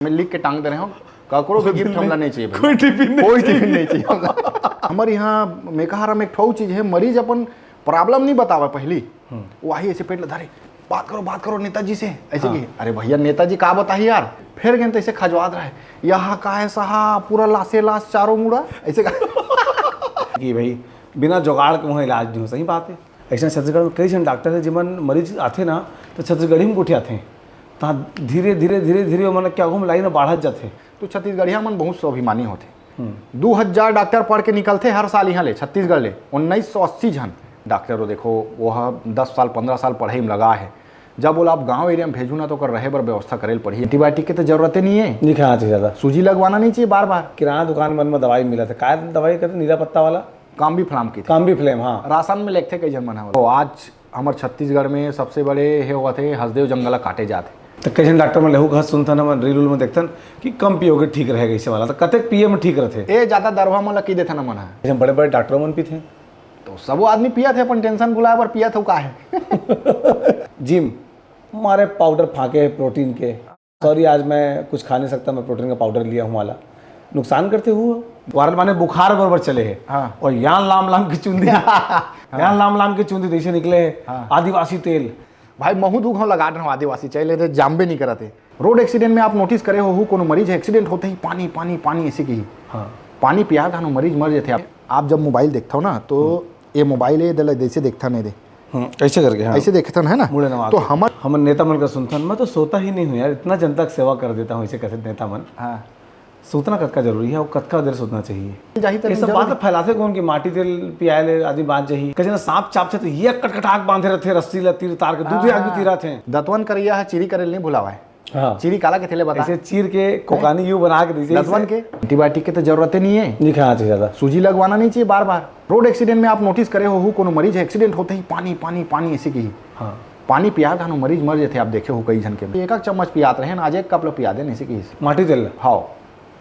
मैं लिख के टांग दे रहे हो ककरो भी गिफ्ट हमला नहीं चाहिए भाई। कोई टिफिन नहीं चाहिए हमला। हमारे यहाँ मेकाहारा में एक ठो चीज है, मरीज अपन प्रॉब्लम नहीं बतावा पहली, वही ऐसे पेट धरे बात करो नेताजी से ऐसे की, अरे भैया नेताजी का बताही यार, फिर गए तो ऐसे खजवाद रहे यहाँ का है साहब पूरा लाशे लाश चारों मुड़ा ऐसे कि भाई बिना जुगाड़ के वहाँ इलाज नहीं हो। सही बात है। ऐसा छत्तीसगढ़ में कई जन डॉक्टर है जिमन मरीज आते ना तो छत्तीसगढ़ी में उठे आते हैं, तहाँ धीरे धीरे मतलब क्या घूम लाइन बढ़त जाते। तो छत्तीसगढ़िया मन बहुत स्वाभिमानी होते। 2000 डॉक्टर पढ़ के निकलते हर साल यहाँ ले छत्तीसगढ़ ले। 1980 जन डॉक्टर देखो वह 10 साल 15 साल पढ़ाई में लगा है। जब बोला आप गांव एरिया में भेजू ना तो कर रहे बर व्यवस्था करे पड़ी। एंटीबायोटिक की तो जरूरत नहीं है, नहीं खाना चाहिए ज़्यादा, सूजी लगवाना नहीं चाहिए बार बार। किराना दुकान में दवाई मिला था, क्या दवाई कहते नीला पत्ता वाला, काम्बी फ्लाम की काम्बी फ्लेम, हाँ राशन में लिखते कई जन मना। तो आज हमारे छत्तीसगढ़ में सबसे बड़े हे हुआ थे हसदेव जंगला काटे जाते। तो कई जन डॉक्टर में लहू घास सुनता ना रील में देखता कि कम पियोगे ठीक रहेगा इसे वाला, तो कतेक पिए में ठीक रहते। ए ज्यादा दरवा में लकी देता ना मना। बड़े बड़े डॉक्टरों में भी थे तो सब आदमी पिया थे, अपन टेंशन बुलाया पर पिया था का है। जिम हमारे पाउडर फाके प्रोटीन के, सॉरी आज मैं कुछ खा नहीं सकता, मैं प्रोटीन का पाउडर लिया हूँ वाला, नुकसान करते हुए वारल माने बुखार बराबर चले है। हाँ। और यहाँ लाम की चुंदी यहाँ लाम की चुंदी जैसे निकले है। हाँ। आदिवासी तेल भाई महू दुख लगा रहे हो आदिवासी चले थे जाम्बे नहीं कराते। रोड एक्सीडेंट में आप नोटिस करे हो कोनो मरीज एक्सीडेंट होते ही पानी पानी पानी ऐसे की। हाँ। पानी पिया था मरीज मर जाते। आप जब मोबाइल देखता हो ना तो ये मोबाइल है जैसे देखता नहीं दे ऐसे करके, हाँ। ऐसे देखता है ना मुड़े ना तो हम नेता मन का सुनता मैं तो सोता ही नहीं हूँ यार, इतना जनता की सेवा कर देता हूँ ऐसे कैसे नेता मन। हाँ सोतना कतका जरूरी है और कतका देर सोचना चाहिए। ये सब बात फैलाते कौन की माटी तेल पियाले आदमी बांध जाही कहीं सांप चाप थे ये कटकटाक बांधे रहते रस्सी ला तीर तार के दूसरे आदमी तीरा थे। दतवन करिया है चीरी करे नहीं भुलावा है। हाँ। चीरी काला के थेले बता ऐसे चीर के कोकानी यू बना के दीजिए। दतवन के एंटीबायोटिक की तो जरूरत नहीं है, नहीं खाना चाहिए ज़्यादा, सूजी लगवाना नहीं चाहिए बार बार। रोड एक्सीडेंट में आप नोटिस करे हो कोनो मरीज एक्सीडेंट होते ही पानी पानी पानी ऐसे की। हाँ। पानी पिया था मरीज मर जाते। आप देखे हो कई जन के एक चम्मच पियाते रहे आज एक कप लो पिया दे ऐसे की माटी तेल। हाँ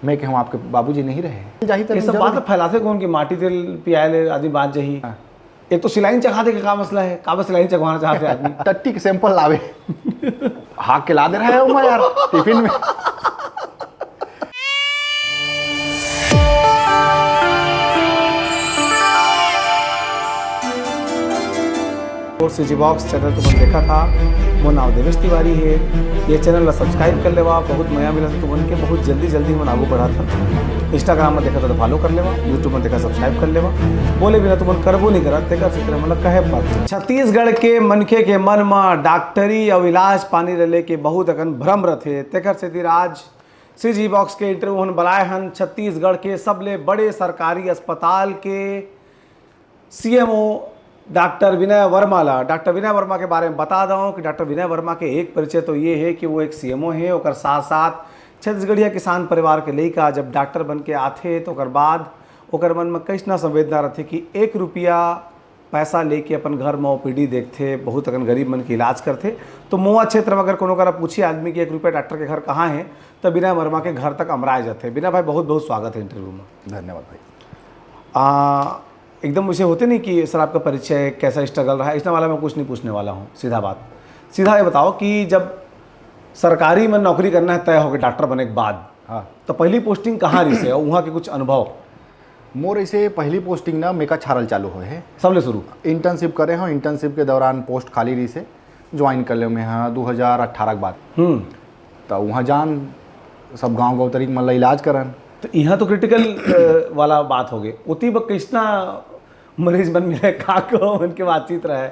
मैं कहूँ आपके बाबूजी नहीं रहे। ये सब बात फैलाते कौन की माटी तेल पियाले आदमी बांध जाही। एक तो सिलाइन चखाते का मसला है, काबा सिलाइन चखवाना चाहते आदमी टट्टी के सैंपल लावे हाथ के ला दे रहा है उमा यार टिफिन में। और सीजी बॉक्स चैनल तुमने देखा था, वो नाम देवेश तिवारी है। ये चैनल ला सब्सक्राइब कर लेवा, बहुत मजा मिला था तुमन के, बहुत जल्दी हम आगू बढ़ा था। इंस्टाग्राम में देखा तो फॉलो कर लेवा, यूट्यूब में देखा सब्सक्राइब कर लेवा, बोले बिना तुमन करबो नहीं करा तेकर से मतलब कहे बात। छत्तीसगढ़ के मनखे के मन में डॉक्टरी और इलाज पानी रहे के बहुत अकन भ्रम रथे। तेकर से आज सीजी बॉक्स के इंटरव्यू हम बुलाए हन छत्तीसगढ़ के सबले बड़े सरकारी अस्पताल के सीएमओ डॉक्टर विनय वर्मा ला। डॉक्टर विनय वर्मा के बारे में बता दूँ कि डॉक्टर विनय वर्मा के एक परिचय तो ये है कि वो एक सीएमओ है, और साथ साथ छत्तीसगढ़िया किसान परिवार के लड़का जब डॉक्टर बन के आते तो बाद ओकर मन में कैसना संवेदना रहते कि 1 रुपया पैसा लेके अपन घर में ओपीडी देखते, बहुत अकन गरीब मन के इलाज करते। तो मुआ क्षेत्र में अगर कोनो करा पूछिए आदमी कि 1 रुपया डॉक्टर के घर कहाँ है तो विनय वर्मा के घर तक अमराए जाते। विनय भाई बहुत बहुत स्वागत है इंटरव्यू में। धन्यवाद भाई। एकदम मुझे होते नहीं कि सर आपका परिचय कैसा स्ट्रगल रहा है, इतना वाला मैं कुछ नहीं पूछने वाला हूँ। सीधा बात, सीधा ये बताओ कि जब सरकारी में नौकरी करना है तय हो गया डॉक्टर बनने के बाद, हाँ तो पहली पोस्टिंग कहाँ रही से और वहाँ के कुछ अनुभव? मोर ऐसे पहली पोस्टिंग ना मेका छारल चालू हो है, सबले शुरू इंटर्नशिप करे हो। इंटर्नशिप के दौरान पोस्ट खाली रही से ज्वाइन कर ले में हाँ 2018 के बाद। तो वहाँ जान सब गाँव तरीक मतलब इलाज करन। तो यहाँ तो क्रिटिकल वाला बात हो गई, उती ब कितना मरीज मन मिले का को उनके बातचीत रहे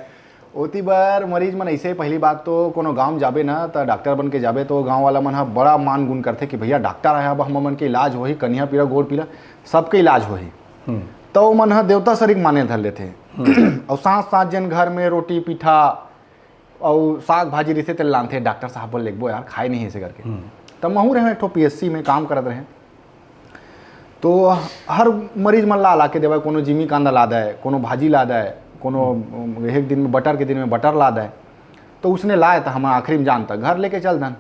ओती बार मरीज मन ऐसे पहली बात तो कोनो गांव जाबे ना तो डॉक्टर बन के जाबे तो गांव वाला मन हा बड़ा मान गुण करते कि भैया डॉक्टर आया अब हम मन के इलाज हो ही, कन्या पीला गोड़ पीला सबके इलाज हो ही। तो मन हा देवता शरीक माने धर लेते और साथ जन घर में रोटी पीठा और साग भाजी रहते तो लानते डॉक्टर साहब बोल लेगबो यार खाए नहीं ऐसे करके। तब महू रहे एक PSC में काम करते रहे तो हर मरीज मन ला के देवा, कोनो जिमी कांदा ला दे, कोनो भाजी ला दे, कोनो एक दिन में बटर के दिन में बटर ला दे। तो उसने लाया था हम आखिरी में जानता घर लेके चल दन।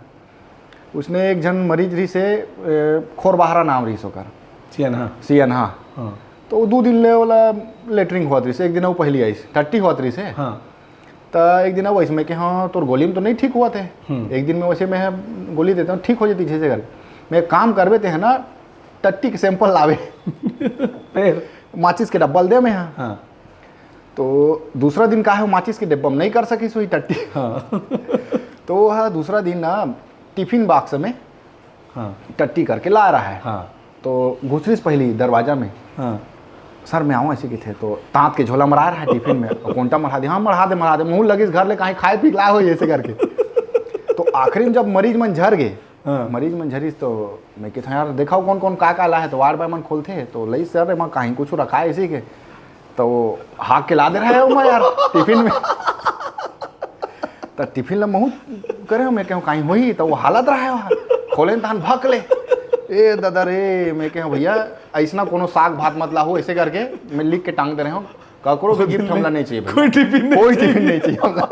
उसने एक जन मरीज रही से खोर बहारा नाम रही सोकर सीएन हाँ। तो 2 दिन ले वाला लेटरिंग हुआ रही से, एक दिन वो पहली आई 30 हुआ रही से। हाँ। तो एक दिन वैसे में कि हाँ तोर गोली में तो नहीं ठीक हुआ थे, एक दिन में वैसे मैं गोली देता हूँ ठीक हो जाती जैसे करके। मैं एक काम करबे ते है ना, टट्टी के सैंपल लावे फिर माचिस के डब्बल दे मैं यहाँ। हाँ तो दूसरा दिन का है वो माचिस के डिब्बा में नहीं कर सकी सोई टट्टी। हाँ तो वह दूसरा दिन ना टिफिन बॉक्स में हाँ टट्टी करके ला रहा है। हाँ तो घुसरीस पहली दरवाजा में, हाँ सर मैं आऊँ ऐसे कि थे, तो ताँत के झोला मरा रहा है टिफिन में, और कोंटा मरा दे, हाँ मरा दे, मुँह लगी घर ले कहीं खाए पी ला हो ऐसे करके। तो आखिरी में जब मरीज मन झर गए, हाँ। मरीज मन झरिस तो मैं कहता यार देखा कौन कौन का ला है, तो वार्ड बाय मन खोलते तो लई सर मैं कहीं कुछ रखा है इसी के, तो वो हाथ के ला दे रहा है मैं यार टिफिन में। तो टिफिन ला महू करे मैं कहूँ कहीं हुई, तो वो हालत रहा है वहाँ खोले तहन भक ले, ए दादा रे मैं कहूँ भैया ऐसा कोनो साग भात मत ला हो, ऐसे करके मैं लिख के टांग दे रहे हूँ, ककरो भी गिफ्ट हमला नहीं चाहिए, कोई टिफिन नहीं चाहिए हमला।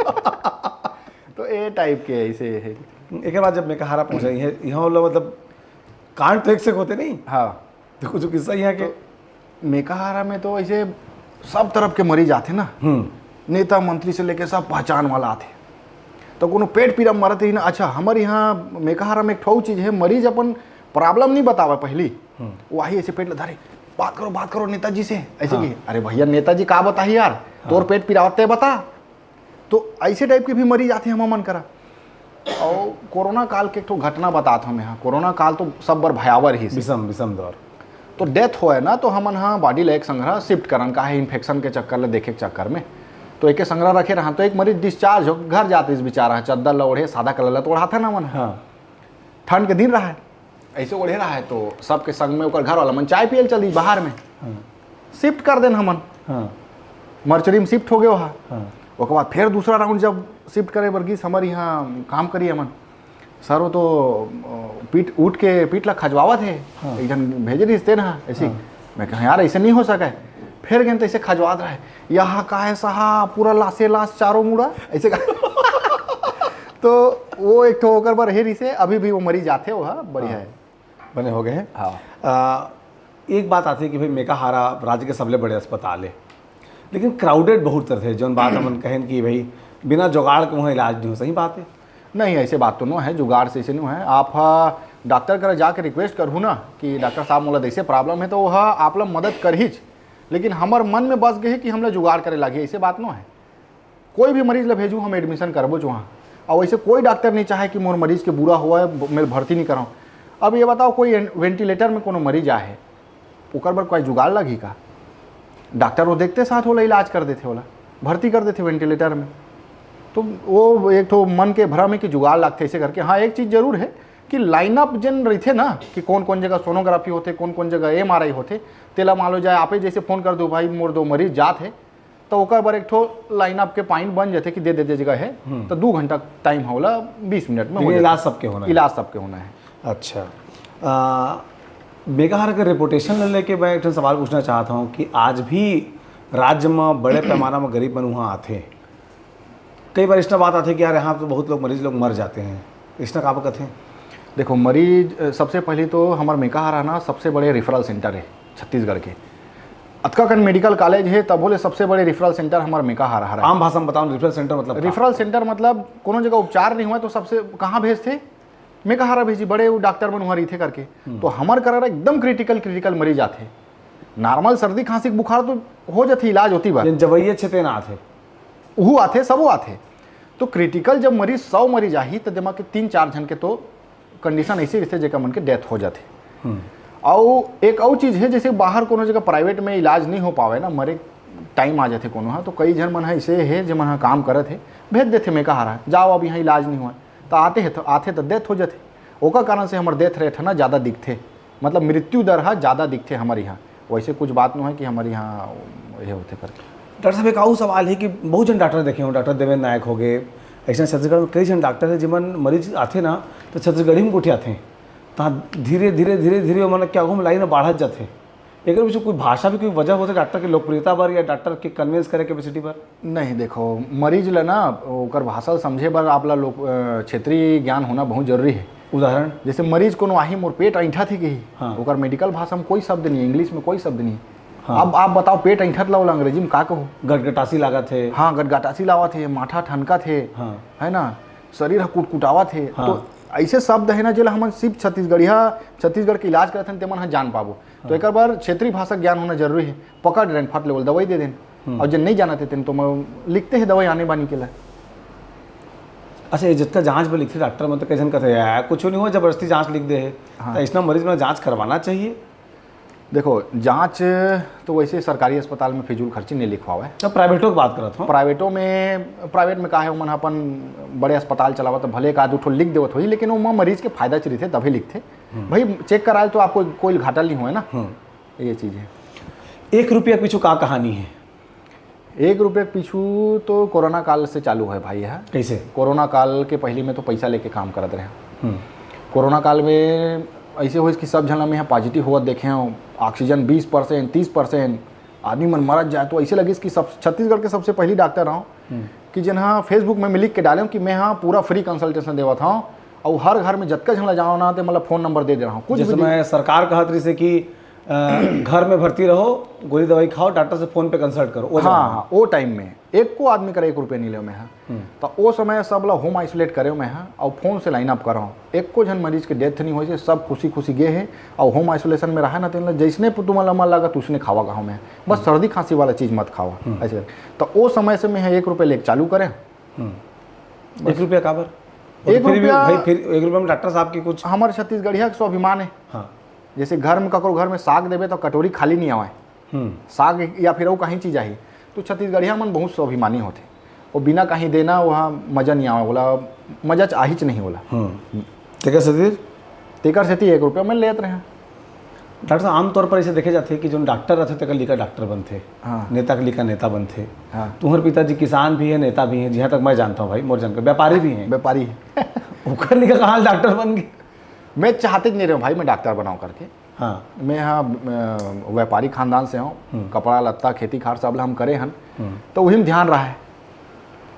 तो ए टाइप के ऐसे है। एक बार जब मेकाहारा पहुंचा यहाँ लोग मतलब कांड तो एक से होते नहीं। हाँ तो कुछ किस्सा यहाँ के मेकाहारा में तो ऐसे सब तरफ के मरीज आते ना, नेता मंत्री से लेके सब पहचान वाला आते, तो कोनो पेट पीड़ा मरत ही ना। अच्छा हमारे यहाँ मेकाहारा में एक ठो चीज़ है, मरीज अपन प्रॉब्लम नहीं बतावा पहली, वही ऐसे पेट धरे बात करो नेताजी से ऐसे की, अरे भैया नेताजी का बता यार, तोर पेट पीड़ावते बता। तो ऐसे टाइप के भी मरीज आते हैं हम मन करा। और कोरोना काल के एक ठो घटना बताता हूँ यहाँ, कोरोना काल तो सब बर भयावर ही विषम दौर। तो डेथ हो है ना, तो हमन हाँ बॉडी ले एक संग्रह शिफ्ट करन का है, इन्फेक्शन के चक्कर ले देखे के चक्कर में, तो एक संग्रह रखे रहा। तो एक मरीज डिस्चार्ज हो घर जाते इस बेचारा, चद्दर ला ओढ़े सादा कलर तो ओढ़ा था ना मन। हाँ ठंड के दिन रहा है, ऐसे ओढ़े रहा है, तो सबके संग में ओकर घर वाला मन चाय पियल चली बाहर में, शिफ्ट कर देन हमन। हाँ मर्चरी में शिफ्ट हो गए वहाँ। हाँ उसके बाद फिर दूसरा राउंड जब शिफ्ट करे वर्गीस हमारे यहाँ काम करिए हमन, सर वो तो पीठ ला खजवावत है, एक जन भेजे रिश्ते ना ऐसे। मैं कहा यार ऐसे नहीं हो सका है, फिर गए तो ऐसे खजवात रहा है, यहाँ का है साहब पूरा लाशे लाश चारों मुड़ा ऐसे का। तो वो एक ठो होकर बर हेरी से अभी भी वो मरीज आते हो, हाँ बढ़िया है बने हो गए हैं। हाँ एक बात आती है कि भाई मेकाहारा राज्य के सबले बड़े अस्पताल है, लेकिन क्राउडेड बहुत तरह थे, जौन बात हम कहें कि भाई बिना जुगाड़ के वहाँ इलाज नहीं हो, सही बात है? नहीं ऐसे बात तो नहीं है, जुगाड़ से ऐसे नहीं है। आप डॉक्टर कर जाके रिक्वेस्ट करूँ ना कि डॉक्टर साहब मोला ऐसे प्रॉब्लम है, तो वह आप लोग मदद कर ही, लेकिन हमार मन में बस गए कि हम लोग जुगाड़ करे लगे, ऐसे बात नहीं है। कोई भी मरीज ला भेजूँ हम एडमिशन करबो वहाँ, और वैसे कोई डॉक्टर नहीं चाहे कि मोर मरीज के बुरा हुआ है मैं भर्ती नहीं कराऊँ। अब ये बताओ कोई वेंटिलेटर में कोनो मरीज आहे, ओकर बर कोई जुगाड़ लगी का? डॉक्टर वो देखते साथ होला इलाज कर देते, होला भर्ती कर देते वेंटिलेटर में। तो वो एक तो मन के भ्रम है कि जुगाड़ लगते ऐसे करके। हाँ एक चीज़ जरूर है कि लाइनअप जन रही थे ना कि कौन कौन जगह सोनोग्राफी होते, कौन कौन जगह MRI होते, तेला मान लो जाए आपे जैसे फ़ोन कर दो भाई मोर 2 मरीज जात है, तो ओकर बर एक ठो लाइनअप के पॉइंट बन जाते कि दे जगह है, तो 2 घंटा टाइम होला 20 मिनट में इलाज सबके होना है। इलाज सबके होना है। अच्छा मेकाहारा के रेपुटेशन ले लेके मैं एक सवाल पूछना चाहता हूँ कि आज भी राज्य में बड़े पैमाना में गरीब मन वहाँ आते, कई बार इसना बात आती है कि यार यहाँ तो बहुत लोग मरीज लोग मर जाते हैं, इसना का कथे हैं? देखो मरीज सबसे पहले तो हमारे मेकाहारा ना सबसे बड़े रेफरल सेंटर है छत्तीसगढ़ के, अतकाकन मेडिकल कॉलेज है, तब बोले सबसे बड़े रेफरल सेंटर हमारे मेकाहारा है। आम भाषा में बताओ रेफरल सेंटर मतलब? रेफरल सेंटर मतलब कोनो जगह उपचार नहीं हुआ तो सबसे कहाँ भेजते, मेकाहारा भेजी, बड़े वो डॉक्टर बन वहाँ रही थे करके। तो हमारे करारा एकदम क्रिटिकल मरीज आते, नॉर्मल सर्दी खांसी बुखार तो हो जाती इलाज होती बात, जवैये छेते ना आते वो आते सबो आते। तो क्रिटिकल जब मरीज 100 मरीज आई तो दिमाग के 3-4 जन के तो कंडीशन ऐसी रहते जगह मन के डेथ हो जाते। और एक और चीज़ है जैसे बाहर कोनो जगह प्राइवेट में इलाज नहीं हो पावे ना, मरे टाइम आ जाते कोनो, तो कई जन मन है ऐसे है जो मन काम करत है भेज देते मेकाहारा, जाओ अब यहाँ इलाज नहीं हुआ, तो आते तो डेथ हो जाते। ओका कारण से हमारे डेथ रेट है ना ज़्यादा दिखते, मतलब मृत्यु दर है ज़्यादा दिखते हमारे यहाँ। वैसे कुछ बात नहीं है कि हमारे यहाँ ये होते करके। डॉक्टर साहब एक और सवाल है कि बहुत जन डॉक्टर देखे हो, डॉक्टर देवेंद्र नायक हो गए, ऐसा छत्तीसगढ़ में कई जन डॉक्टर है जिमन मरीज आते ना तो छत्तीसगढ़ी में उठे आते हैं, तो धीरे धीरे मतलब क्या हो लाइन बढ़त जाते। एक पीछे कोई भाषा भी कोई वजह होती है डॉक्टर की लोकप्रियता पर या डॉक्टर के कन्विंस करे कैपेसिटी पर? नहीं देखो मरीज ला ना ओकर भाषा समझे बर आप ला क्षेत्रीय ज्ञान होना बहुत जरूरी है। उदाहरण जैसे मरीज को आही मोर पेट ऐंठा थी कि हाँ। ओकर मेडिकल भाषा में कोई शब्द नहीं है, इंग्लिश में कोई शब्द नहीं। हाँ। अब आप बताओ पेट ऐंठत ला अंग्रेजी में का कहो? गटगटासी लागत है। हाँ गटगटासी लावा थे, माथा ठनका थे, हाँ। है ना, शरीर कुटकुटावा थे। हाँ। तो ऐसे शब्द है ना जेला हमन सिर्फ छत्तीसगढ़ के इलाज करते हैं तेमन ह जान पाबो। तो एक बार क्षेत्रीय भाषा ज्ञान होना जरूरी है। पकड़ रहे फट लेवल दवाई दे दें और जब नहीं जानते थे तो लिखते हैं दवाई आने बानी के लिए। अच्छा, ये जितना जांच में लिखते डॉक्टर मतलब कैसे कहते हैं कुछ नहीं हो जबरदस्ती जांच लिख दे है। तो इसना मरीज में जांच करवाना चाहिए। देखो जांच तो वैसे सरकारी अस्पताल में फिजूल खर्ची नहीं लिखवावे। तो प्राइवेटों की बात करत हूँ। प्राइवेट में का है मन अपन बड़े अस्पताल चलावा तो भले एक आध ठो लिख देवत होई, लेकिन वो मरीज के फायदा चली थे तभी लिखते भाई चेक कराए तो आपको कोई घाटा नहीं हुआ ना। ये चीज़ है। 1 रुपया पीछू का कहानी है? 1 रुपये पीछू तो कोरोना काल से चालू है भाई। है कैसे? कोरोना काल के पहले में तो पैसा लेके काम करते रहे। कोरोना काल में ऐसे हो कि सब जन में यहाँ पॉजिटिव हुआ देखे हैं, ऑक्सीजन 20% 30% आदमी मन मरत जाए। तो ऐसे लगे कि सब छत्तीसगढ़ के सबसे पहली डॉक्टर हूँ कि जन हाँ फेसबुक में लिख के डाले कि मैं हाँ पूरा फ्री कंसल्टेशन देवत हूँ और हर घर में जतका झन जाओ ना तो मतलब फ़ोन नंबर दे रहा हूँ। कुछ जैसे मैं सरकार कहत रही से कि घर में भर्ती रहो, गोली दवाई खाओ, डॉक्टर से फ़ोन पे कंसल्ट करो। हाँ, वो टाइम में एक को आदमी करे 1 रुपये नहीं ले मैं। तो वो समय सब लोग होम आइसोलेट करे मैं और फोन से लाइन अप कर रहा हूँ। एक को जन मरीज के डेथ नहीं हो, सब खुशी खुशी गए हैं और होम आइसोलेशन में रहा ना तो जैसने तुम्हारा मन लगा तो उसने खावा गाँव में, बस सर्दी खांसी वाला चीज़ मत खावा ऐसे। तो वो समय से मैं 1 रुपये लेके चालू करें। 1 रुपया काबर? 1 रुपया भाई फिर 1 रुपये में डॉक्टर साहब की कुछ हमारे छत्तीसगढ़िया के स्वाभिमान है। हाँ, जैसे घर में ककरो घर में साग देवे तो कटोरी खाली नहीं आवे, साग या फिर वो कहीं चीज़ आई तो छत्तीसगढ़िया मन बहुत स्वाभिमानी होते। वो बिना कहीं देना वहाँ मजा नहीं आवे, बोला मजा चाहिच नहीं बोला। तेकर से 1 रुपया में लेते रहे। डॉक्टर साहब आमतौर पर ऐसे देखे जाते हैं कि जो डॉक्टर रहते तेकर लिखा डॉक्टर बनते, हाँ। नेता के लिखा नेता बनते। हाँ। तुम्हारे पिताजी किसान भी है, नेता भी है, जहाँ तक मैं जानता हूँ भाई, मोर जानकर व्यापारी भी हैं। व्यापारी है ओकर लिखा कहाँ डॉक्टर बन गए? मैं चाहते नहीं रहा भाई मैं डॉक्टर बनाऊँ करके। हाँ, मैं हाँ व्यापारी खानदान से हूँ, कपड़ा लत्ता खेती खार सब हम करे हन। तो वही में ध्यान रहा है।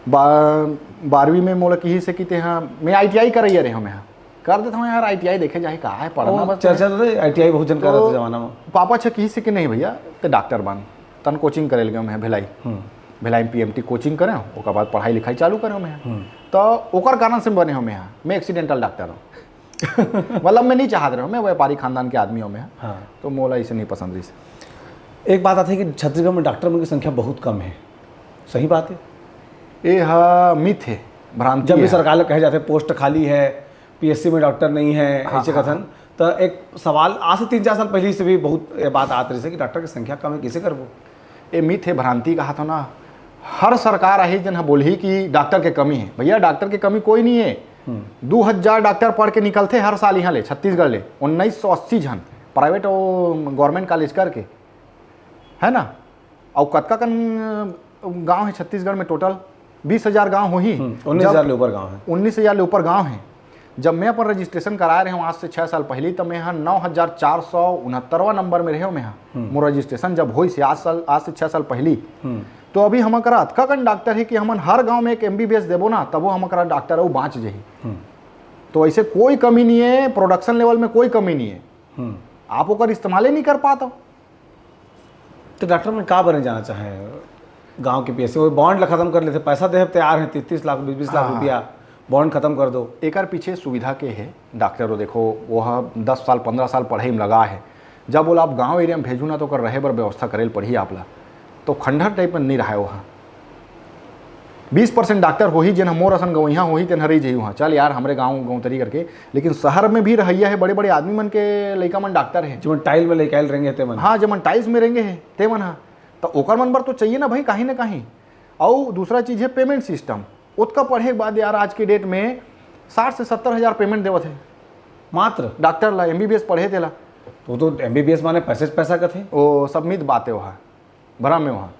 12वीं में मोला कही से कि हाँ मैं ITI कर रही हूँ, मैं कर देता हूँ यार ITI देखे जाए कहा है पढ़ना बस चर्चा तो ITI बहुत जन कर रहे थे जमाना में। पापा छे कही से कि नहीं भैया तो डॉक्टर बन तन कोचिंग करे लगे मैं भिलाई PMT कोचिंग करें, उसके बाद पढ़ाई लिखाई चालू करें मैं। तो ओकर कारण से बने हो मैं एक्सीडेंटल डॉक्टर हूँ मतलब मैं नहीं चाहत रहा हूँ, मैं व्यापारी खानदान के आदमी हूँ मैं। हाँ। तो मोला इसे नहीं पसंद रही से। एक बात आती है कि छत्तीसगढ़ में डॉक्टर की संख्या बहुत कम है, सही बात है? ये हाँ मिथ है, भ्रांति। जब भी सरकार कहे जाते पोस्ट खाली है, PSC में डॉक्टर नहीं है, ऐसे कथन। तो एक सवाल आज से 3-4 साल पहले से भी बहुत बात आती रही है कि डॉक्टर की संख्या कम है, कैसे करबो? ये मिथ है, भ्रांति कहा था ना। हर सरकार आई जन बोली कि डॉक्टर के कमी है। भैया डॉक्टर की कमी कोई नहीं है। 2000 डॉक्टर पढ़ के निकलते हर साल यहाँ ले छत्तीसगढ़ ले, 1980 जन प्राइवेट और गवर्नमेंट कॉलेज करके है ना। और कतका कन गांव है छत्तीसगढ़ में? टोटल 20,000 गांव हो ही। 19,000 ले ऊपर गाँव है। 19,000 ले ऊपर गाँव है। जब मैं अपन रजिस्ट्रेशन करा रहे हूँ आज से 6 साल पहले, तो मैं यहाँ 9,469वां नंबर में रहे हूँ। मैं यहाँ मोर रजिस्ट्रेशन जब हुई से आज से 6 साल पहले। तो अभी हमारा अतका कन डॉक्टर है कि हमन हर गांव में एक MBBS देबो ना तब वो हमारा डॉक्टर वो बाँच जाही। तो ऐसे कोई कमी नहीं है, प्रोडक्शन लेवल में कोई कमी नहीं है। आप ओकर इस्तेमाल ही नहीं कर पाता। तो डॉक्टर में का बने जाना चाहे गांव के PSC वो बॉन्ड खत्म कर लेते, पैसा दे तैयार है 33 लाख 20 लाख रुपया, बॉन्ड खत्म कर दो। एक पीछे सुविधा के है डॉक्टर देखो वह 10 साल 15 साल पढ़ाई में लगा है। जब बोला आप गाँव एरिया में भेजू ना तो कर रहे बर व्यवस्था करे पड़ी आपला, तो खंडहर टाइप में नहीं रहा है वहाँ। 20% डॉक्टर हो ही जन मोर असन गवैया हो ही तेन हरी जी वहाँ चल यार हमारे गाँव तरी करके। लेकिन शहर में भी रहिया है, बड़े बड़े आदमी मन के लड़का मन डॉक्टर है जो टाइल में लेके रहेंगे ते मन। हाँ, जब टाइल्स में रहेंगे है ते मन। हाँ, तो ओकर मन बर तो चाहिए ना भाई कहीं ना कहीं। और दूसरा चीज़ है पेमेंट सिस्टम। उसका पढ़े के बाद यार आज के डेट में 60 से 70 हज़ार पेमेंट देवत है मात्र डॉक्टर ला। MBBS पढ़े थे ला तो MBBS माने पैसा का थे वो सब मित बात है वहाँ भरा में। वहाँ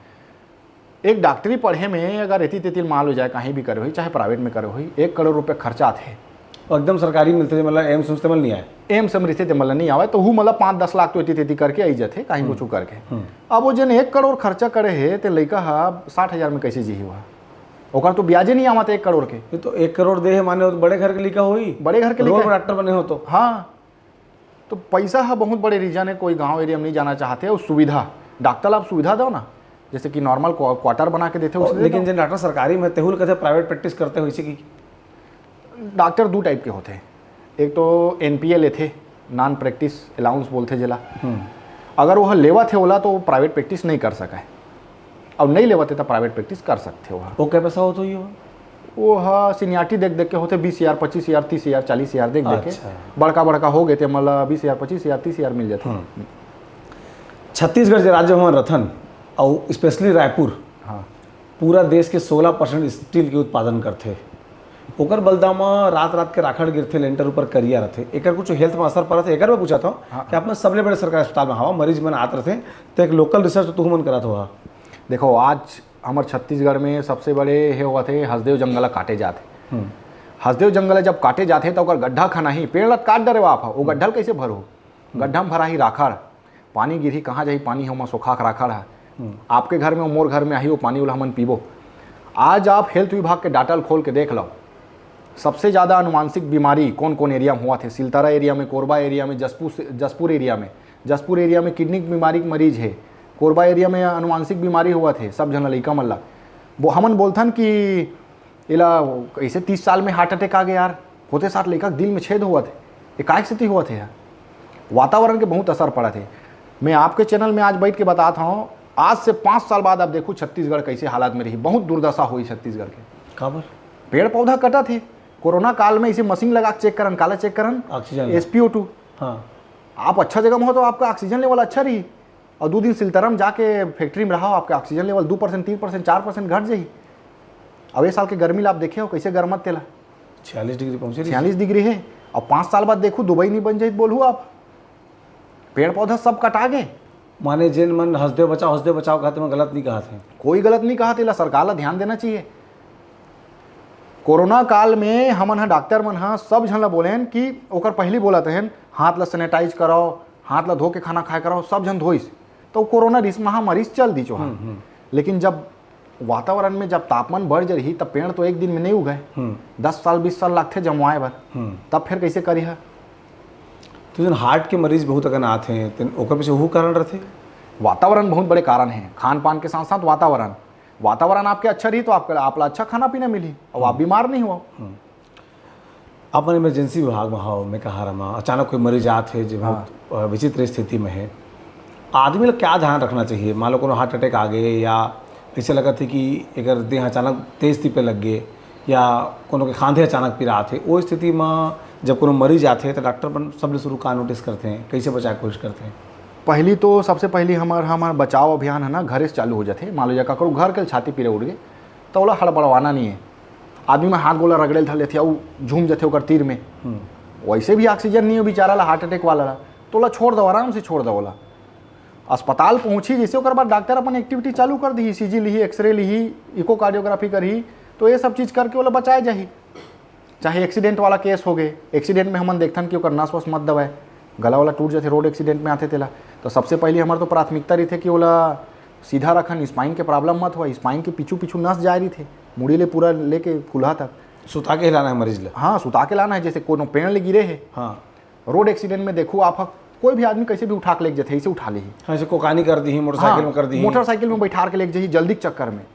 एक डॉक्टरी पढ़े में अगर एती तेती मान लो जाए कहीं भी करे हुई चाहे प्राइवेट में करे हुई 1 करोड़ रुपये खर्चा थे। और एकदम सरकारी मिलते मतलब एम्स मुस्तमल नहीं आए, एम्स में रिश्ते मतलब नहीं आवे तो हूँ मतलब 5-10 लाख तो एती तेती करके आई जाते कहीं कुछ करके। अब वो जन 1 करोड़ खर्चा करे है तो लड़का 60,000 में कैसे जी हुआ? ओकर तो ब्याजे नहीं आवत 1 करोड़ के। ये तो 1 करोड़ दे है माने तो बड़े घर के लिखा हुई, बड़े घर के डॉक्टर बने हो तो। हाँ, तो पैसा है बहुत बड़े रीजन है। कोई गाँव एरिया में नहीं जाना चाहते और सुविधा डॉक्टर आप सुविधा दो ना, जैसे कि नॉर्मल क्वार्टर बना के देते हो। लेकिन जो डॉक्टर सरकारी में तेहुल कहते प्राइवेट प्रैक्टिस करते हो, इसी की डॉक्टर 2 टाइप के होते हैं। एक तो NPA लेथे, नॉन प्रैक्टिस अलाउंस बोलते जेला। अगर वह लेवत है ओला तो प्राइवेट प्रैक्टिस नहीं कर सका है, और नहीं लेवत है तो प्राइवेट प्रैक्टिस कर सकते हो। वो क्या पैसा हो तो ये वो हाँ सीनियरिटी देख देख के होते 20,000 25,000 30,000 40,000 देख देख के बड़का बड़का हो गए थे, मतलब 20,000 25,000 30,000 मिल जाते। छत्तीसगढ़ राज्य में रथन और स्पेशली रायपुर हाँ पूरा देश के 16% स्टील के उत्पादन करते। ओकर बलदा में रात रात के राखड़ गिरते, लेंटर ऊपर करिया रहते। एकर कुछ हेल्थ में असर पड़त है? एकर में पूछा था कि आप सबले बड़े सरकारी अस्पताल में हवा मरीज मन आत रहते, तो एक लोकल रिसर्च तो मन करा था। देखो आज हमारे छत्तीसगढ़ में सबसे बड़े हे हुआ थे हसदेव जंगल काटे जाते। हसदेव जंगल जब काटे जाते तो गड्ढा खाना ही पेड़ लत काट डरे आप वो गड्ढा कैसे भरो, गड्ढा में भरा ही राखड़, पानी गिरी कहाँ जाही, पानी हो सोखा राखड़ है आपके घर में मोर घर में आई वो पानी वाला हमन पीबो। आज आप हेल्थ विभाग के डाटा खोल के देख लो, सबसे ज़्यादा अनुवांशिक बीमारी कौन कौन एरिया में हुआ थे। सिलतारा एरिया में, कोरबा एरिया में, जसपुर एरिया में किडनी की बीमारी के मरीज है। कोरबा एरिया में अनुवांशिक बीमारी हुआ थे, सब जन लड़का मल्ला वो हमन बोलथन कि इला ऐसे 30 साल में हार्ट अटैक आ गया यार, होते साथ लड़का दिल में छेद हुआ थे, एकाएक से हुआ थे यार। वातावरण के बहुत असर पड़ा थे। मैं आपके चैनल में आज बैठ के बताता हूँ, आज से 5 साल बाद आप देखो छत्तीसगढ़ कैसे हालात में रही, बहुत दुर्दशा हुई छत्तीसगढ़ के। खबर पेड़ पौधा कटा थे, कोरोना काल में इसे मशीन लगा के चेक करन, काला चेक करन ऑक्सीजन SpO2। हाँ आप अच्छा जगह में हो तो आपका ऑक्सीजन लेवल अच्छा रही, और 2 दिन सिलतरम जाके फैक्ट्री में रहा आपका ऑक्सीजन लेवल 2% 3% 4% घट जाही। अब ये साल के गर्मी आप देखे हो कैसे गर्मत तेला 46 डिग्री पहुँचे, 46 डिग्री है। और 5 साल बाद देखो दुबई नहीं बन जाए बोलू आप, पेड़ पौधा सब कटा गए। माने जिन मन हंसदेव बचाओ कहते मैं गलत नहीं कहा थे, कोई गलत नहीं कहा तेला, सरकार ला ध्यान देना चाहिए। कोरोना काल में हमन डॉक्टर मन सब झन ला बोलेन कि ओकर पहली बोलत हैं हाथ ला सैनिटाइज कराओ, हाथ ला धो के खाना खाए कराओ, सब झन धोइस तो कोरोना रिस महामारी चल दी चो। लेकिन जब वातावरण में जब तापमान बढ़ रही तब पेड़ तो एक दिन में नहीं उगाए, 10 साल 20 साल लगते जमवाए भर, तब फिर कैसे करी है। तो जन हार्ट के मरीज बहुत अगर आते हैं तो ओकर पीछे वो कारण रहते। वातावरण बहुत बड़े कारण हैं, खान पान के साथ साथ वातावरण आपके अच्छा रही तो आपला अच्छा खाना पीना मिली और आप बीमार नहीं हो। अपन इमरजेंसी विभाग में हो, मैं कहा रहा अचानक कोई मरीज आते जो बहुत विचित्र स्थिति में है, आदमी लोग क्या ध्यान रखना चाहिए? मान लो को हार्ट अटैक आ गए या ऐसे लगा थे कि अगर देह अचानक तेज तीपे लग गए या कोनो के खांधे अचानक पिरा थे, वो स्थिति में जब कोनो मरीज आते हैं तो डॉक्टर अपन सबसे शुरू का नोटिस करते हैं, कैसे बचाए कोशिश करते हैं? पहली तो सबसे पहली हमारा बचाव अभियान है ना घरे से चालू हो जाते। मान लो जा करो घर के छाती पीरे उड़ गए तो ओला हड़बड़वाना नहीं है, आदमी में हाथ गोला रगड़े धर लेते झूम जाते ओकर तीर में, वैसे भी ऑक्सीजन नहीं हो बेचारा ला हार्ट अटैक वाला ला तो ओला छोड़ दो, आराम से छोड़ दो। ओला अस्पताल पहुँची जैसे ओकर बाद डॉक्टर अपन एक्टिविटी चालू कर दी, ECG ली, एक्सरे ली, इकोकार्डियोग्राफी करी, तो ये सब चीज़ करके ओला बचाए जाही। चाहे एक्सीडेंट वाला केस हो गए, एक्सीडेंट में हमन देखथन कि ओकर नस वस मत दबाए, गला वाला टूट जाते रोड एक्सीडेंट में आते तेला, तो सबसे पहले हमारे तो प्राथमिकता रही थे कि ओला सीधा रखन, स्पाइन के प्रॉब्लम मत हुआ, स्पाइन के पीछू नस जा रही थे मुड़ी ले पूरा लेके कुल्हा तक सुता के हिलाना है मरीज ले। हाँ सुता के लाना है, जैसे कोनो पेड़ ले गिरे है। हाँ रोड एक्सीडेंट में देखो आप कोई भी आदमी कैसे भी उठा के लेके जाते ऐसे उठा ली, ऐसे कोकानी कर दी, मोटरसाइकिल में कर दी, मोटरसाइकिल में बैठा के लेके जाही जल्दी के चक्कर में,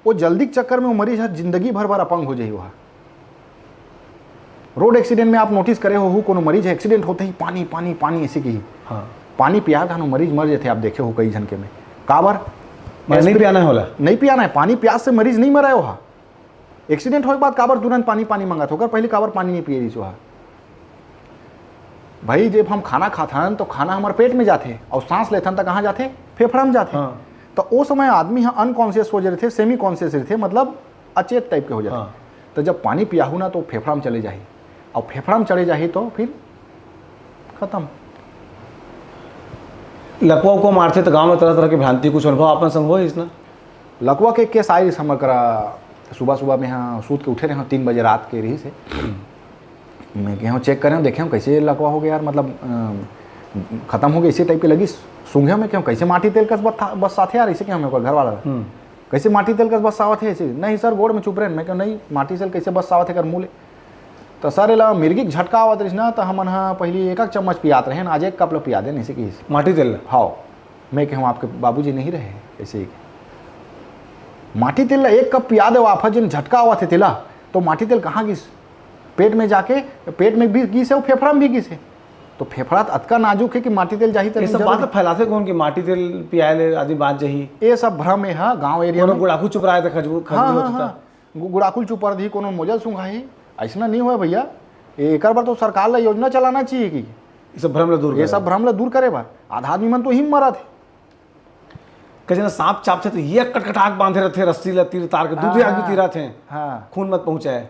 वो जल्दी के चक्कर में वो मरीज जिंदगी भर अपंग हो जाही। वहाँ रोड एक्सीडेंट में आप नोटिस करे हो कोनो मरीज एक्सीडेंट होते ही पानी पानी पानी ऐसे की पानी पिया था मरीज मर जाते। आप देखे हो कई जन के में काबर नहीं पियाना है, होला नहीं पियाना है, पानी प्यास से मरीज नहीं मरा है। वहाँ एक्सीडेंट हो के बाद काबर तुरंत पानी मंगा था, पहले काबर पानी नहीं पिए रही। वहाँ भाई जब हम खाना खाथन तो खाना हमारे पेट में जाते और सांस लेथन तो कहाँ जाते, फेफड़ा में जाते। तो वो समय आदमी यहाँ अनकॉन्शियस हो जाते थे, सेमी कॉन्शियस रहते, मतलब अचेत टाइप के हो जाते। तो जब पानी पियाहू ना तो फेफड़ा में चले जाही, और फेफड़ा में चले जाही तो फिर खत्म। लकवा को मारते तो गांव में तरह तरह की भ्रांति कुछ अनुभव आपने संग हो इसना? लकवा के केस आई समझ करा, सुबह में यहाँ सूत के उठे रहे 3 बजे रात के रही से, मैं गया चेक करें देखे हम कैसे लकवा हो गया यार, मतलब ख़त्म हो गया इसी टाइप की लगी। सूंघे में क्यों कैसे माटी तेल का बस साथ यार, ऐसे क्या मेरे को घर वाला कैसे माटी तेल का बस सावत है ऐसे? नहीं सर गोड़ में चुप रहे, मैं क्यों नहीं माटी तेल कैसे बस सावत है कर मुँह। तो सर एला मिर्गी झटका आवत रही ना, तो हमन पहले 1 चम्मच पियात रहे, आज 1 कप ला पिया दें ऐसे की माटी तेल। हाँ मैं कहूँ आपके बाबूजी नहीं रहे ऐसे ही, माटी तेल 1 कप पिया दे आप जिन झटका आवत है तेला, तो माटी तेल कहाँ गिस पेट में जाके पेट में भी घिसे और फेफड़ा में भी घिसे, तो फेफड़ा अतका नाजुक है कि माटी तेल जाही ये सब बात फैलाते कौन कि माटी तेल पियाले आदमी बात जही, ये सब भ्रम है गाँव एरिया में। गुड़ाकू चुप रहा है खजबूर गुड़ाकुल चुपर दी कोनो मोजल सुंघाही, ऐसा नहीं हुआ भैया। एक बार तो सरकार ला योजना चलाना चाहिए कि ये सब भ्रम दूर, ये सब भ्रम ला दूर करे बा। आधा आदमी मन तो ही मरा थे, कहे ना सांप चाप थे तो ये कटकटाक बांधे रहते रस्सी ला तीर तार के दूसरे आदमी तीरा थे, हाँ खून मत पहुंचाए,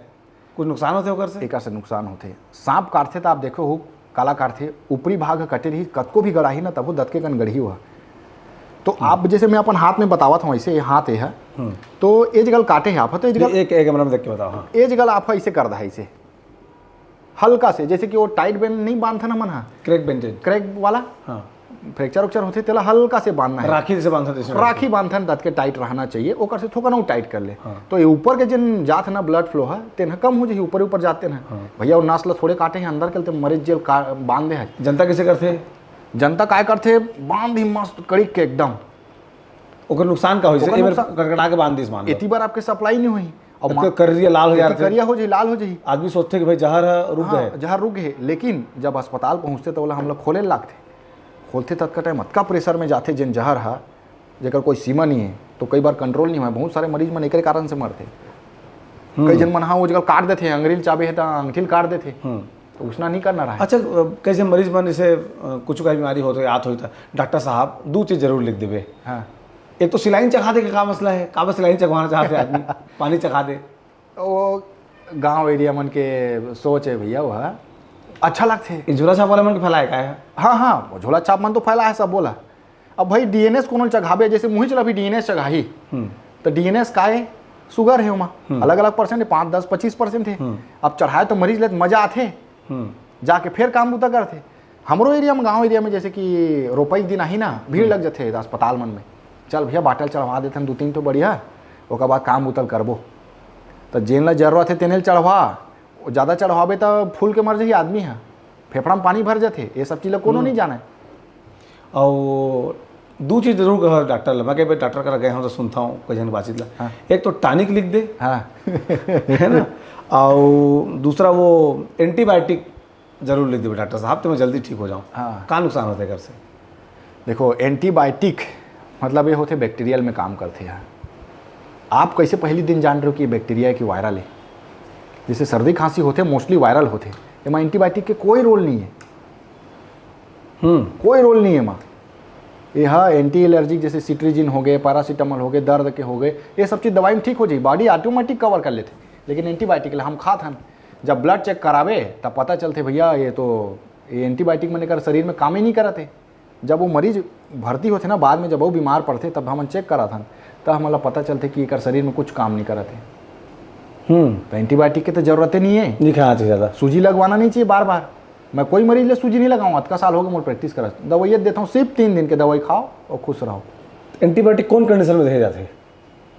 कुछ नुकसान होते होकर से। एक से नुकसान होते। सांप काटते तो आप देखो हो काला काटते, ऊपरी भाग कटे रही कतको भी गड़ाही ना तब वो दत के कन गढ़ी हुआ। तो आप जैसे मैं अपन हाथ में बतावा था वैसे हाथ है, तो ये जगह काटे है आप तो एक कैमरा में देख के बताओ। हाँ, ये जगह आप ऐसे कर दा है, इसे हल्का से, जैसे कि वो टाइट बैंड नहीं बांधता ना मन, हाँ क्रैक बेंटेड क्रैक वाला, हाँ फ्रैक्चर उक्चर होते तेला हल्का से बांधना है, राखी से बांधते राखी बांधता दत के टाइट रहना चाहिए, ओकर से थोड़ा ना टाइट कर ले। हाँ। तो ये ऊपर के जिन जात ना ब्लड फ्लो है तेना कम हो जाए, ऊपर ऊपर जाते ना। हाँ। भैया वो नास ला थोड़े काटे हैं अंदर के मरीज जेल बांध दे है। जनता कैसे करते, जनता काय करते बांध ही मस्त कड़ी के एकदम, ओकर नुकसान का हो ओकर जैसे नुकसान- कड़कड़ा के बांध दिस मान इतनी बार आपके सप्लाई नहीं हुई और करिया लाल हो जाते, करिया हो जाए लाल हो जाए, आदमी सोचते कि भाई जहर है रुक गए। जहाँ रुक गए। लेकिन जब अस्पताल पहुँचते तो बोला हम लोग खोले लागते, खोलते तत्का टाइम अतका प्रेशर में जाते जिन जहर है जेकर कोई सीमा नहीं है, तो कई बार कंट्रोल नहीं हुआ। बहुत सारे मरीज मन एक कारण से मरते। कई जन मन हाँ वो जगह काट देते, अंग्रेल चाबे है तो अंगठील काट देते, तो उसना नहीं करना रहा। अच्छा कैसे मरीज मन जैसे कुछ का बीमारी हो तो याद होता डॉक्टर साहब दो चीज़ जरूर लिख देवे। हाँ, एक तो सिलाइन चखा दे का मसला है, का बस सिलाइन चखवाना चाहते आदमी पानी चखा दे, वो गांव एरिया मन के सोच है भैया, वह अच्छा लगते। झोला छाप वाला मन के फैलाए का है। हाँ वो झोला छाप मन तो फैला है सब बोला। अब भाई डीएनएस कोनो चढ़ावे, जैसे मुँह चला भी डीएनएस चढ़ाही, तो डीएनएस का है शुगर है वहाँ अलग अलग परसेंट है, 5, 10, 25% है। अब चढ़ाए तो मरीज ले मजा आते, जाके फिर काम उतर करते। हमरो एरिया में गाँव एरिया में जैसे कि रोपई दिन ही ना भीड़ लग जाते अस्पताल मन में, चल भैया बाटल चढ़वा देते 2-3 तो बढ़िया, ओकर बाद काम उतल करबो। तो जेन ला जरूरत है तेने चढ़वा, ज़्यादा चढ़वाबे तो फूल के मर जाही आदमी है, फेफड़ा में पानी भर जाते। ये सब चीज़ कोनो नहीं जाने। और दो चीज़ जरूर कहा डॉक्टर ला, मैं कहीं डॉक्टर कर गए हूँ तो सुनता हूँ कोई जन बातचीत ला। हाँ। एक तो टॉनिक लिख दे, हाँ है ना, और दूसरा वो एंटीबायोटिक जरूर लिख दे डॉक्टर साहब, तो मैं जल्दी ठीक हो जाऊँ। हाँ। का नुकसान होता है घर से? देखो एंटीबायोटिक मतलब ये होते बैक्टीरियल में काम करते हैं। आप कैसे पहली दिन जान रहे हो कि ये बैक्टीरिया है कि वायरल है? जैसे सर्दी खांसी होते मोस्टली वायरल होते, एमा एंटीबायोटिक के कोई रोल नहीं है। कोई रोल नहीं है माँ। ये हाँ एंटी एलर्जिक जैसे सिट्रीजिन हो गए, पैरासीटामोल हो गए, दर्द के हो गए, ये सब चीज़ दवाई में ठीक हो जाए, बॉडी ऑटोमेटिक कवर कर लेते। लेकिन एंटीबायोटिक हम खात हन, जब ब्लड चेक करावे तब पता चलते भैया ये तो ये एंटीबायोटिक मैंने कर शरीर में काम ही नहीं करते। जब वो मरीज भर्ती होते ना बाद में, जब वो बीमार पड़ते तब हम चेक करा था, तब हमारा पता चलते कि एक शरीर में कुछ काम नहीं करते। तो एंटीबायोटिक की तो जरूरत नहीं है, नहीं खाना चाहिए ज़्यादा, सूजी लगवाना नहीं चाहिए बार बार। मैं कोई मरीज ले सूजी नहीं लगाऊँ, अतका साल हो गया मुझे प्रैक्टिस करा, दवाइयाँ देता हूँ, सिर्फ 3 दिन के दवाई खाओ और खुश रहो। एंटीबायोटिक कौन कंडीशन में दिए जाते हैं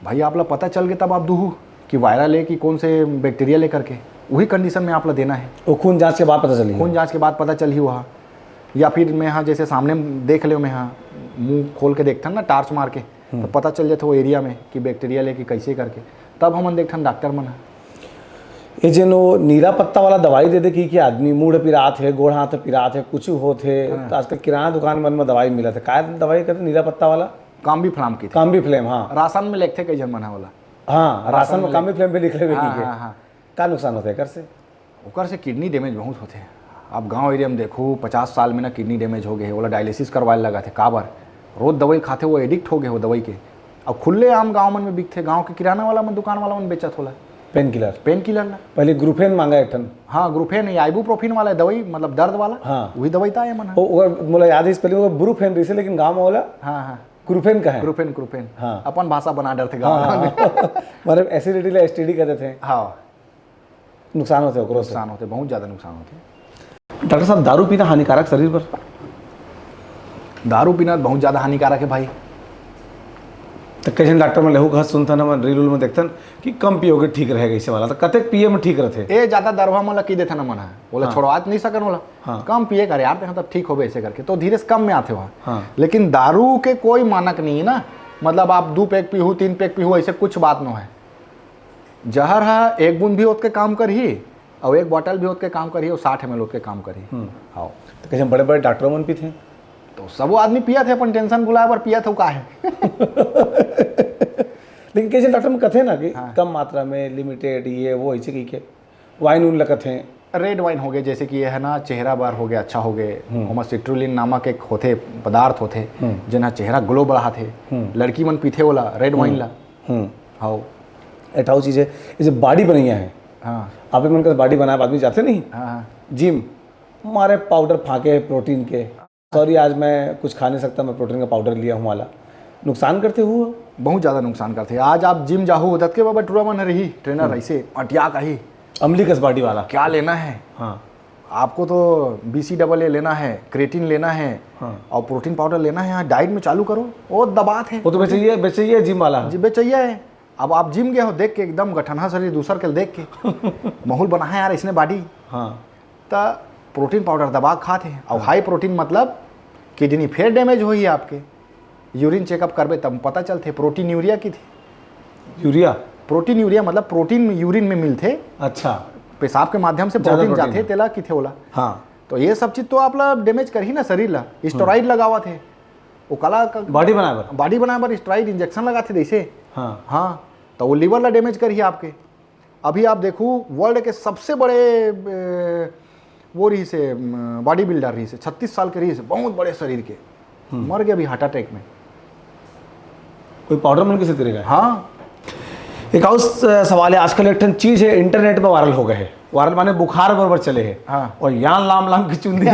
भाई आप लोग पता चल गया तब आप दूहू कि वायरल है कि कौन से बैक्टीरिया लेकर के, वही कंडीशन में आप लोग देना है। वो खून जांच के बाद पता चली? खून जांच के बाद पता चल ही वहाँ, या फिर मैं हाँ जैसे सामने देख ले, मैं हाँ मुंह खोल के देखता ना टार्च मार के, तो पता चल जाता वो एरिया में कि बैक्टीरिया लेके कैसे करके, तब हम देखता डॉक्टर मन। ये जो नीला पत्ता वाला दवाई दे दे कि आदमी मूड पिरात है, गोड़ हाथ पिरात है, कुछ होते, तो आजकल किराना दुकान मन में दवाई मिला था, क्या दवाई कहते नीला पत्ता वाला? काम्बी फ्लाम की थी। काम्बी फ्लेम, हाँ राशन में लिखते कई जन मना वाला। हाँ राशन में काम्बी फ्लेम पे लिख ले। हाँ। क्या नुकसान होता है कर से? ओकर से किडनी डैमेज बहुत होते हैं। आप गांव एरिया में देखो 50 साल में ना किडनी डैमेज हो गए, बोला डायलिसिस करवाए लगा थे, काबर रोज दवाई खाते, वो एडिक्ट हो गए वो दवाई के। अब खुले आम गाँव मन में बिकते, गाँव के किराना वाला मन दुकान वाला मन बेचत होला पेन किलर ला। पहले ग्रुफेन मांगा एक टन। हाँ ग्रुफेन, आइबुप्रोफिन वाला दवाई, मतलब दर्द वाला। हाँ वही दवाई था ये मन। मोला याद है इस पहले वो ब्रुफेन रही, लेकिन गाँव में बोला हाँ ग्रुफेन का है। ग्रुफेन हाँ अपन भाषा बना डरते गाँव में। मतलब एसिडिटी ला एसटीडी कहते थे। हाँ नुकसान होते हैं, नुकसान होते, बहुत ज़्यादा नुकसान होते। डॉक्टर साहब दारू पीना हानिकारक शरीर पर? दारू पीना बहुत ज़्यादा हानिकारक है भाई। तो कैसे डॉक्टर में लेहू कहा सुनता ना, मैं रील में देखता कि कम पियोगे ठीक रहेगा इसे वाला, तो कतेक पिए में ठीक रहते? ए ज़्यादा दरवा मला की देता ना मन है, बोला छोड़वा नहीं सकन बोला। हाँ। कम पिए कर यार, तब ठीक हो ऐसे करके, तो धीरे से कम में आते हो। हाँ। लेकिन दारू के कोई मानक नहीं है ना, मतलब आप 2 पैक पीहू 3 पैक पीहू ऐसे कुछ बात न है। जहर है 1 बूंद भी उसके काम कर ही, और एक बॉटल भी होत के काम करी और 60 ml होत के काम करी। हाँ तो कैसे बड़े बड़े डॉक्टरों मन भी थे तो सब वो आदमी पिया थे, अपन टेंशन भुलाए पर पिया था का है। लेकिन कैसे डॉक्टर में कथे ना कि कम मात्रा में लिमिटेड ये वो ऐसे की के वाइन उन लगत हैं। रेड वाइन हो गए जैसे कि ये है ना चेहरा बार हो गया अच्छा हो गए, ओमा सिट्रुलिन नामक एक होते पदार्थ होते जना चेहरा ग्लो बढ़ाते, लड़की मन पीते वाला रेड वाइन ला। हाँ एटाऊ चीज़ें जैसे बॉडी बनैया है। हाँ आप मन का बॉडी बनाए आदमी जाते नहीं हाँ जिम, मारे पाउडर फाके प्रोटीन के, सॉरी आज मैं कुछ खा नहीं सकता, मैं प्रोटीन का पाउडर लिया हूँ वाला, नुकसान करते हुए बहुत ज़्यादा नुकसान करते। आज आप जिम जाहू दत के बाबा टूरा मन रही ट्रेनर ऐसे अटिया का ही अमली कस बॉडी वाला क्या लेना है। हाँ आपको तो BCAA लेना है, क्रेटिन लेना है और प्रोटीन पाउडर लेना है, यहाँ डाइट में चालू करो, वो दबात है। वो तो बेचैया जिम वाला जी बेचैया है। अब आप जिम गए हो देख के एकदम गठनहा शरीर दूसर के देख के माहौल बना है यार इसने बॉडी। हाँ तो प्रोटीन पाउडर दबा खाते हैं और हाई प्रोटीन मतलब किडनी फिर डैमेज हुई है आपके। यूरिन चेकअप करबे तब पता चलते प्रोटीन यूरिया की थी। यूरिया प्रोटीन यूरिया मतलब प्रोटीन यूरिन में मिलते, अच्छा पेशाब के माध्यम से ज़्यादा प्रोटीन प्रोटीन जाते तेला की थे ओला। हाँ तो ये सब चीज़ तो आप ला डैमेज कर ही ना शरीर ला। स्टेरॉइड लगावा थे वो कला बॉडी बनाए बर बॉडी बनाए पर स्टेरॉइड इंजेक्शन लगाते जैसे। हाँ हाँ तो वो लीवर ला डैमेज करी आपके। अभी आप देखो वर्ल्ड के सबसे बड़े वो रही से बॉडी बिल्डर रही से 36 साल के रही से, बहुत बड़े शरीर के, मर गए अभी हार्ट अटैक में। कोई पाउडर मन किसी तरह का। हाँ एक और सवाल है, आजकल एक चीज है इंटरनेट पे वायरल हो गए है, वायरल माने बुखार बराबर चले है। हाँ। और यहाँ लाम लाम की चुंदी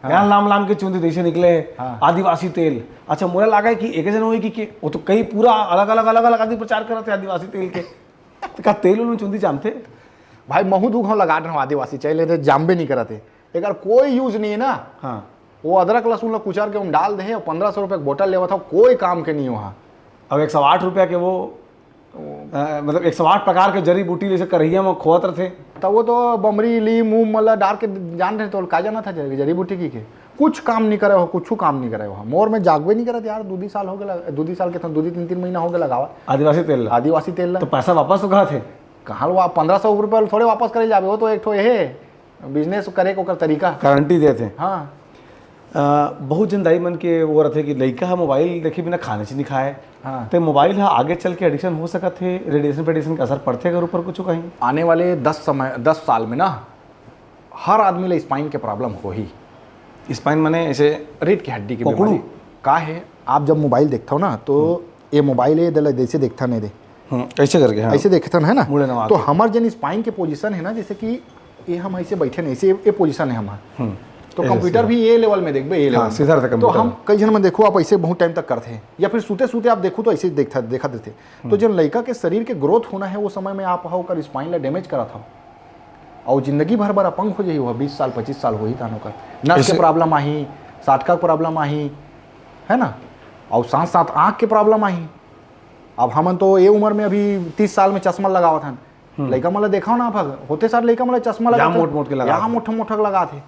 यहाँ लाम लाम की चुंदी देशे निकले है। हाँ। आदिवासी तेल, अच्छा मुझे लगा है कि एक जन हुई कि वो तो कई पूरा अलग अलग आदमी प्रचार करते आदिवासी तेल के। तो क्या तेल उन्होंने चुंदी जानते भाई महू दू घाव लगा रहे हो आदिवासी चले थे जामबे नहीं करते, अगर कोई यूज नहीं है ना। हाँ वो अदरक लहसुन ला कुचार के हम डाल दे और 1500 रुपये बोतल लेवा था, कोई काम के नहीं वहाँ। अब 108 रुपया के वो मतलब 108 प्रकार के जड़ी बूटी जैसे करहिया में खोत रहे। तब वो तो बमरी ली मुँह मतलब डाल के जान रहे तो का जाना था जड़ी बूटी की के कुछ काम नहीं करे हो, कुछ काम नहीं करे हो। मोर में जागबे नहीं करे यार, 2 साल हो गए, 2 साल के 2-3 महीना हो गए लगावा आदिवासी तेल ला। तो पैसा वापस तो कहा थे कहाँ वो 1500 रुपये थोड़े वापस करे जाबे, वो तो एक ठो ये बिजनेस करे को तरीका गारंटी देते। हाँ बहुत जन दाई मन के वो रहते कि लड़का है मोबाइल देखे बिना खाने से नहीं खाए। हाँ तो मोबाइल है आगे चल के एडिक्शन हो सकता है, रेडिएशन का असर पड़ते अगर ऊपर कुछ कहीं आने वाले 10 साल में ना हर आदमी ले स्पाइन के प्रॉब्लम हो ही। स्पाइन माने ऐसे रीढ़ की हड्डी की पकड़ू बीमारी का है। आप जब मोबाइल देखते हो ना तो ये मोबाइल ये जैसे देखता नहीं दे ऐसे करके। हाँ। ऐसे देखता है ना, मुड़े नवा तो हमार जन स्पाइन के पोजीशन है ना, जैसे कि ये हम ऐसे बैठे नहीं, ऐसे ये पोजीशन है हमारा। तो कंप्यूटर भी ये लेवल में देखबे, ये लेवल सीधा रहता तो कंप्यूटर। हम कई जन में देखो आप ऐसे बहुत टाइम तक करते हैं, या फिर सूते सूते आप देखो तो ऐसे देखा देते। तो जब लड़का के शरीर के ग्रोथ होना है वो समय में आप होकर स्पाइन ला डैमेज करा था और जिंदगी भर बड़ा अपंग हो जाइए हुआ, 20 साल 25 साल हो ही था नौकर, नस के प्रॉब्लम आई, साटका प्रॉब्लम आई है ना, और साथ साथ आँख के प्रॉब्लम आई। अब हमन तो ये उम्र में अभी 30 साल में चश्मा लगावा था, लड़का मतलब देखा हो ना आप होते सार लड़का मतलब चश्मा लगा मोट के लगा, यहाँ मोटा लगा थे।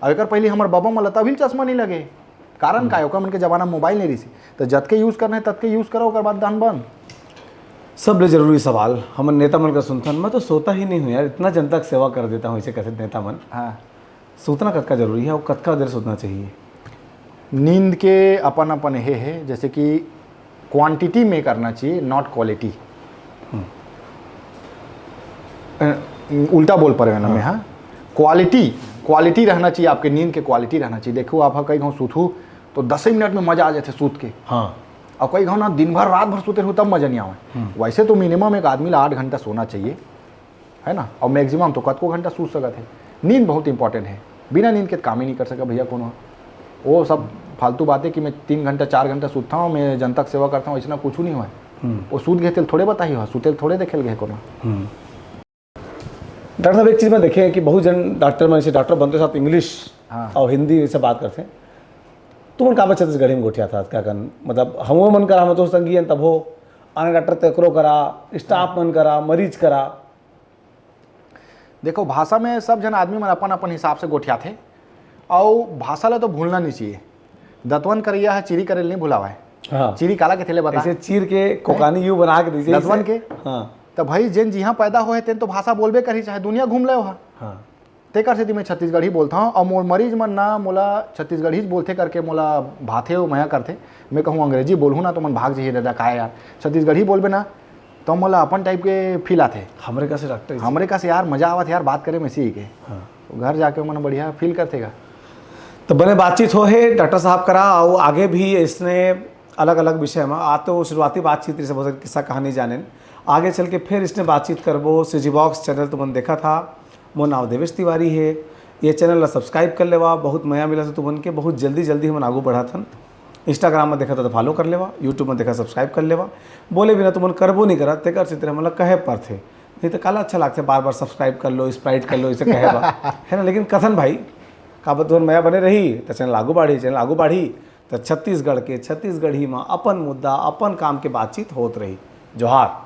अब एक पहले हमारे बाबा मतलब तभी चश्मा नहीं लगे, कारण का है ओकर मन के जमाना में मोबाइल नहीं रही थी, तो जत के यूज़ करना है तत के यूज़ करो, ओकर बाद दान बंद। सबले जरूरी सवाल हमन नेता मन का सुनथन, मैं तो सोता ही नहीं हूँ यार, इतना जनता की सेवा कर देता हूँ ऐसे कैसे नेता मन। हाँ सोतना कतका जरूरी है और कतका देर सोतना चाहिए। नींद के अपन अपन हे है, जैसे कि क्वांटिटी में करना चाहिए नॉट क्वालिटी। उल्टा बोल पड़े ना मैं। हाँ क्वालिटी रहना चाहिए, आपके नींद के क्वालिटी रहना चाहिए। देखो आप कई घाव सूथू तो 10 मिनट में मजा आ जाते सूत के। हाँ और कई घाव ना दिन भर रात भर सोते हो तब मजा नहीं आवे। वैसे तो मिनिमम एक आदमी ला 8 घंटा सोना चाहिए है ना, और मैक्सिमम तो कत को घंटा सूत सकते हैं। नींद बहुत इंपॉर्टेंट है, बिना नींद के काम ही नहीं कर सका भैया कोनो। वो सब फालतू बातें कि मैं 3 घंटा 4 घंटा सूतता हूँ, मैं जनता की सेवा करता हूँ, ऐसा कुछ नहीं हुआ। वो सूत गए तेल थोड़े बताई हो, सुतेल थोड़े देखे गए कोनो। डॉक्टर साहब एक चीज़ में देखे कि बहुत जन डॉक्टर में ऐसे डॉक्टर बनते साथ इंग्लिश और हिंदी से बात करते हैं। तो मन का बच्चा छत्तीसगढ़ी में गोठिया था क्या कर, मतलब हमो मन करा, हम तो संगी तब हो आने डॉक्टर तकरो करा, स्टाफ मन करा, मरीज करा। देखो भाषा में सब जन आदमी मन अपन अपन हिसाब से गोठिया थे, और भाषा ला तो भूलना नहीं चाहिए। दतवन करिया है चीरी करे नहीं भुलावा है। हाँ चीरी काला के थेले बता, ऐसे चीर के कोकानी यू बना के दीजिए दतवन के। हाँ तो भाई जेन जिहाँ पैदा होए तेन तो भाषा बोलबे करी, चाहे दुनिया घूम ले वहाँ। हाँ तेकर सेती मैं छत्तीसगढ़ी बोलता हूँ। और मोर मरीज मन ना मोला छत्तीसगढ़ी बोलते करके मोला भाथे हो मया करते। मैं कहूँ अंग्रेजी बोलूँ ना तो मन भाग जाइए, दादा का यार छत्तीसगढ़ी बोलबे ना तो मोला अपन टाइप के फील आते। हमरे का से डॉक्टर हमरे का से यार मजा आवत यार बात करे में सी के। हाँ घर जाके मन बढ़िया फील करतेगा। तो बने बातचीत हो है डॉक्टर साहब करा, और आगे भी इसने अलग अलग विषय में आ तो शुरुआती बातचीत से बहुत किस्सा कहानी जाने, आगे चल के फिर इसने बातचीत करबो। सीजी बॉक्स चैनल तुमन देखा था, मोर नाम देवेश तिवारी है। ये चैनल ला सब्सक्राइब कर लेवा, बहुत मया मिला तुमन के, बहुत जल्दी हम आगू बढ़ाथन। इंस्टाग्राम में देखा तो फॉलो कर लेवा, यूट्यूब में देखा सब्सक्राइब कर लेवा। बोले बिना तुमन करबो नहीं करा तेकर से तेरा मतलब कहे पर थे, नहीं तो काला अच्छा लगता है बार बार सब्सक्राइब कर लो, स्प्राइट कर लो, इसे कहे बा है ना। लेकिन कथन भाई का तुमन मया बने रही तो चैनल आगू बढ़ी तो छत्तीसगढ़ी में अपन मुद्दा अपन काम के बातचीत होत रही। जोहार।